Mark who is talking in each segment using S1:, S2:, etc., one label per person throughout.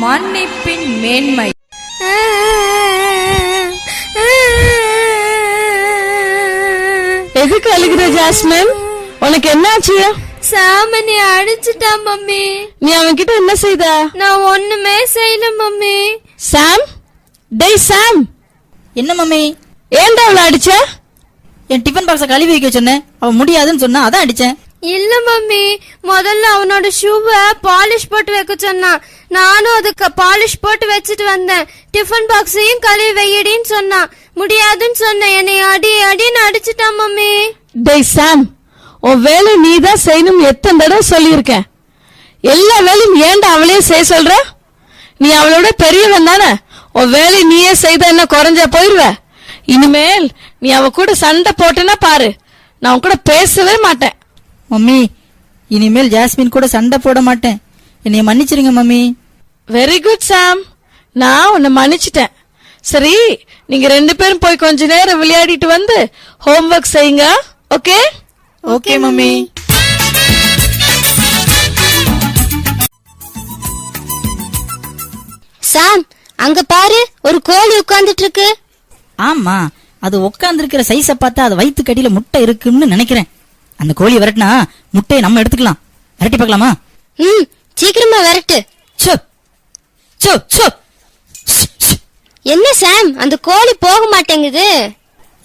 S1: மன்னிப்பின் மேன்மை.
S2: எதுக்கு அழுகிற ஜாஸ்மின்? உனக்கு என்னாச்சு?
S3: சாம் நீ அடிச்சுட்டான் மம்மி.
S2: நீ அவன்கிட்ட என்ன செய்த?
S3: நான் ஒண்ணுமே செய்யல மம்மி.
S2: சாம், டேய் சாம்.
S4: என்ன மம்மி?
S2: ஏன்டா அவளை அடிச்ச?
S4: என் டிஃபன் பாக்ஸ கழுவி வைக்க சொன்னேன், அவன் முடியாதுன்னு சொன்னா அதான் அடிச்சேன்.
S3: இல்ல மம்மி, முதல்ல அவனோட ஷூவை பாலிஷ் போட்டு வைக்க சொன்னான். நானும் அதுக்கு பாலிஷ் போட்டு வச்சுட்டு வந்தேன். டிஃபன் பாக்ஸையும் கழுவி வையடின்னு சொன்னான். முடியாதுன்னு சொன்னேன். என்னை அடி அடின்னு அடிச்சுட்டான் மம்மி.
S2: டேய் சாம், உன் வேலை நீ தான் செய்யணும் எத்தனை தடவை சொல்லியிருக்க. எல்லா வேலையும் ஏன்டா அவளையே செய்ய சொல்ற? நீ அவளோட பெரியவன் தானே. உன் வேலை நீயே செய்த என்ன குறைஞ்சா போயிருவ? இனிமேல் நீ அவ கூட சண்டை போட்டேன்னா பாரு, நான் உன் கூட பேசவே மாட்டேன்.
S4: மம்மி, இனிமேல் ஜாஸ்மின் கூட சண்டை போட மாட்டேன். என்னைய மன்னிச்சிருங்க மம்மி.
S2: வெரி குட் சாம், நான் உன்னை மன்னிச்சிட்டேன். சரி, நீங்க 2 பேரும் போய் கொஞ்ச நேரம் விளையாடிட்டு வந்து ஹோம்வொர்க் செய்யுங்க. ஓகே?
S4: Okay mummy.
S3: சாம், அங்க பாரு, ஒரு கோழி உட்கார்ந்துட்டு இருக்கு.
S4: ஆமா, அது உட்கார்ந்து இருக்கிற சைஸ பார்த்தா அது வயிற்று கடியில முட்டை இருக்குன்னு நினைக்கிறேன். அந்த கோழியை விரட்டினா முட்டையை நம்ம எடுத்துக்கலாம். விரட்டி பார்க்கலாமா?
S3: சீக்கிரமா விரட்டு. என்ன சாம், அந்த கோழி போக மாட்டேங்குது.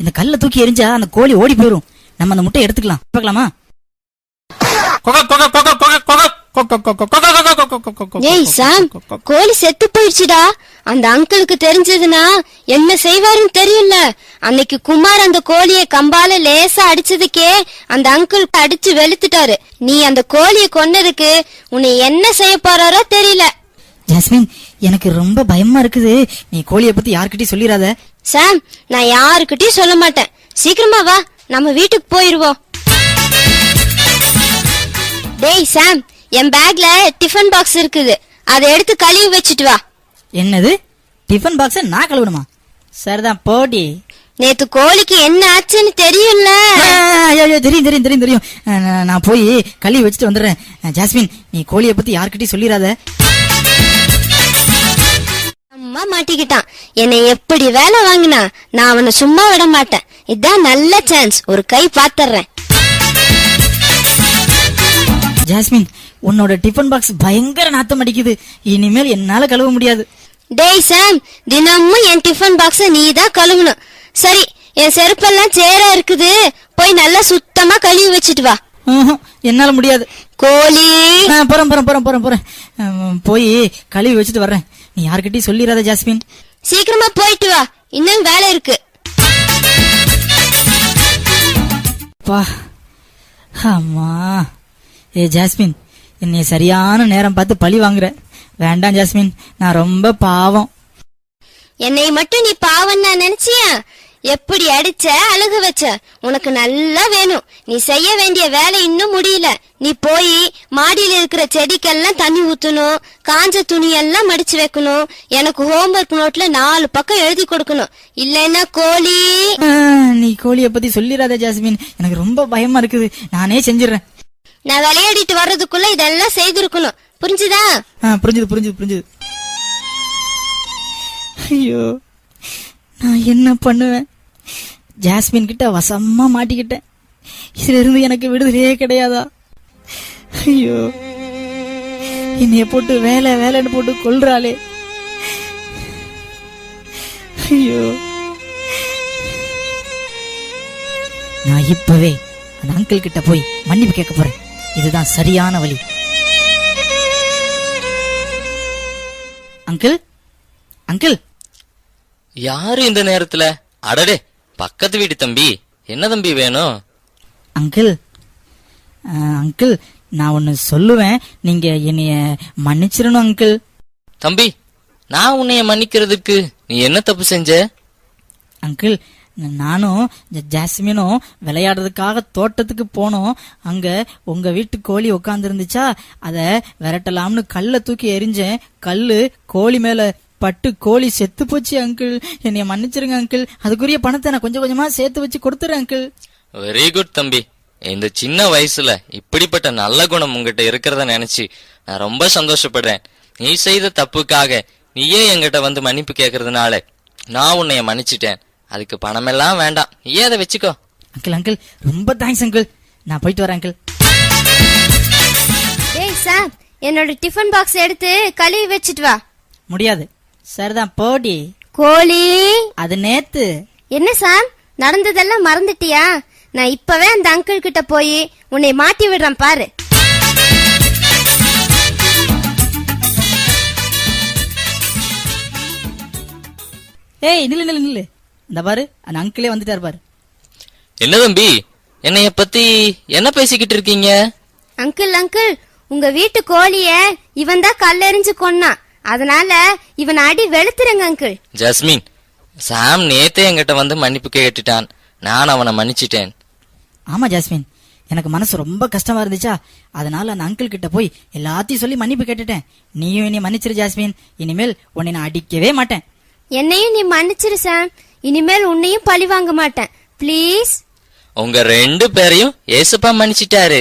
S4: இந்த கல்ல தூக்கி எரிஞ்சா அந்த கோழி ஓடி போயிரும். நம்ம அந்த முட்டையை எடுத்துக்கலாம். பார்க்கலாமா?
S3: ஏய் சாம், கோழி செத்து போயிடுச்சுடா. அந்த அங்கிளுக்கு தெரிஞ்சதுன்னா என்ன செய்வாருன்னு தெரியல. அன்னைக்கு குமார் அந்த கோழியை கம்பால லேசா அடிச்சதுக்கே அந்த அங்கிள் அடிச்சு வெளுத்துட்டாரு. நீ அந்த கோழியை கொன்னதுக்கு உன்னை என்ன செய்ய போறாரோ தெரியல.
S4: ஜாஸ்மின், எனக்கு ரொம்ப பயமா இருக்குது. நீ கோழியை பத்தி யாருக்கிட்டையும் சொல்லிடாத.
S3: சாம், நான் யாருக்கிட்டையும் சொல்ல மாட்டேன். சீக்கிரமா வா, நம்ம வீட்டுக்கு போயிருவோம். டேய் சாம், என் பேக்ல டிஃபன் பாக்ஸ் இருக்குது, அதை எடுத்து கழுவி வச்சுட்டு வா.
S4: என்னது? டிஃபன் பாக்ஸ நான் கழுவணுமா? சரிதான், போடி.
S3: நேத்து கோழிக்கு என்ன ஆச்சுன்னு தெரியும்ல?
S4: தெரியும் தெரியும் தெரியும் தெரியும். நான் போய் கழுவி வச்சுட்டு வந்துடுறேன். ஜாஸ்மின், நீ கோழியை பத்தி யாருக்கிட்டையும் சொல்லிடாத.
S3: அம்மா மாட்டிக்கிட்டான். என்னை எப்படி வேலை வாங்கினா நான் அவனை சும்மா விட மாட்டேன். இதான் நல்ல சான்ஸ், ஒரு கை பாத்துறேன்.
S4: ஜாஸ்மின், உன்னோட டிஃபன் பாக்ஸ் பயங்கர நாத்தம் அடிக்குது. இனிமேல் என்னால கழுவ முடியாது.
S3: டேய் சாம், தினமும் என் டிஃபன் பாக்ஸ நீ தான் கழுவணும். சரி, என் செருப்பெல்லாம் சேரா இருக்குது, போய் நல்லா சுத்தமா கழுவி வச்சுட்டு வா.
S4: என்னால முடியாது.
S3: கோழி
S4: போறேன் போறேன் போறேன் போறேன் போறேன் போய் கழுவி வச்சுட்டு வர்றேன். நீ யாருக்கிட்டையும் சொல்லிடாத ஜாஸ்மின்.
S3: சீக்கிரமா போயிட்டு வா, இன்னும் வேலை இருக்கு.
S4: அம்மா, ஏ ஜாஸ்மின், என்னை சரியான நேரம் பார்த்து பழி வாங்குற. வேண்டாம் ஜாஸ்மின், நான் ரொம்ப பாவம்.
S3: என்னை மட்டும் நீ பாவம் நான் நினைச்சியா? எப்படி அடிச்ச, அழுக வச்ச, உனக்கு நல்லா வேணும். நீ செய்ய வேண்டிய வேலை இன்னும் முடியல. நீ போய் மாடியில இருக்கிற செடிக்கெல்லாம் தண்ணி ஊத்தணும், காஞ்ச துணியெல்லாம் மடிச்சு வைக்கணும், எனக்கு ஹோம்வொர்க் நோட்ல 4 பக்கம் எழுதி கொடுக்கணும். இல்லைன்னா கோழி.
S4: நீ கோழிய பத்தி சொல்லிடாத ஜாஸ்மின், எனக்கு ரொம்ப பயமா இருக்குது. நானே செஞ்சிடறேன்.
S3: நான் விளையாடிட்டு வர்றதுக்குள்ள இதெல்லாம் செய்திருக்கணும். புரிஞ்சுதா?
S4: புரிஞ்சுது புரிஞ்சுது புரிஞ்சுது. ஐயோ, நான் என்ன பண்ணுவேன்? ஜாஸ்மின் கிட்ட வசமா மாட்டிக்கிட்டேன். இதுல இருந்து எனக்கு விடுதலையே கிடையாதா? ஐயோ, என்னைய போட்டு வேலை வேலைன்னு போட்டு கொல்றாளே. ஐயோ, நான் இப்பவே அந்த அங்கிள் கிட்ட போய் மன்னிப்பு கேட்க போறேன். இதுதான் சரியான வழி. Uncle, uncle.
S5: யாரு இந்த நேரத்துல? அடடே, பக்கத்து வீட்டு தம்பி. என்ன தம்பி வேணும்?
S4: அங்கிள், அங்கிள், நான் ஒன்னு சொல்லுவேன், நீங்க என்னைய மன்னிச்சிடணும் அங்கிள்.
S5: தம்பி, நான் உன்னைய மன்னிக்கிறதுக்கு நீ என்ன தப்பு செஞ்ச?
S4: அங்கிள், நானும் ஜாஸ்மினும் விளையாடுறதுக்காக தோட்டத்துக்கு போனோம். அங்க உங்க வீட்டு கோழி உட்கார்ந்து இருந்துச்சா, அத விரட்டலாம்னு கல்ல தூக்கி எரிஞ்சேன். கல்லு கோழி மேல பட்டு கோழி செத்து போச்சு அங்கிள். என்னைய மன்னிச்சிருங்க அங்கிள். அதுக்குரிய பணத்தை நான் கொஞ்சம் கொஞ்சமா சேர்த்து வச்சு கொடுத்துறேன் அங்கிள்.
S5: வெரி குட் தம்பி. இந்த சின்ன வயசுல இப்படிப்பட்ட நல்ல குணம் உங்ககிட்ட இருக்கிறத நினைச்சு நான் ரொம்ப சந்தோஷப்படுறேன். நீ செய்த தப்புக்காக நீயே என்கிட்ட வந்து மன்னிப்பு கேக்குறதுனால நான் உன்னைய மன்னிச்சிட்டேன். அதுக்கு பணமெல்லாம் வேண்டாம், நீயே அதை வச்சுக்கோ.
S4: அங்கிள் அங்கிள் ரொம்ப தேங்க்ஸ் அங்கிள். நான் போயிட்டு வரேன் அங்கிள்.
S3: டேய் சாம், என்னோட டிஃபன் பாக்ஸ் எடுத்து கழுவி வச்சிட்டு வா.
S4: முடியாது. சரிதான் போடி.
S3: கோழி,
S4: அது நேத்து.
S3: என்ன சாம், நடந்ததெல்லாம் மறந்துட்டியா? நான் இப்பவே அந்த அங்கிள் கிட்ட போய் உன்னை மாட்டி விடுறேன் பாரு.
S4: ஏய் நில்லு நில்லு நில்லு. இந்த பாரு அந்த அங்கிளே வந்துட்டாரு பாரு.
S5: என்ன தம்பி, என்னைய பத்தி என்ன பேசிக்கிட்டு இருக்கீங்க?
S3: அங்கிள் அங்கிள், உங்க வீட்டு கோழிய இவன் தான் கல்லெறிஞ்சு கொன்னான். அதனால இவன் அடி வெளுத்துறங்க அங்கிள்.
S5: ஜாஸ்மின், சாம் நேத்தே என்கிட்ட வந்து மன்னிப்பு கேட்டுட்டான். நான் அவனை மன்னிச்சிட்டேன்.
S4: ஆமா ஜாஸ்மின், எனக்கு மனசு ரொம்ப கஷ்டமா இருந்துச்சா, அதனால அந்த அங்கிள் கிட்ட போய் எல்லாத்தையும் சொல்லி மன்னிப்பு கேட்டுட்டேன். நீயும் என்னை மன்னிச்சிரு ஜாஸ்மின். இனிமேல் உன்னை நான் அடிக்கவே மாட்டேன்.
S3: என்னையும் நீ மன்னிச்சிரு சாம். இனிமேல் உன்னையும் பழி வாங்க மாட்டேன். ப்ளீஸ்.
S5: உங்க 2 பேரையும் ஏசப்பா மன்னிச்சிட்டாரு.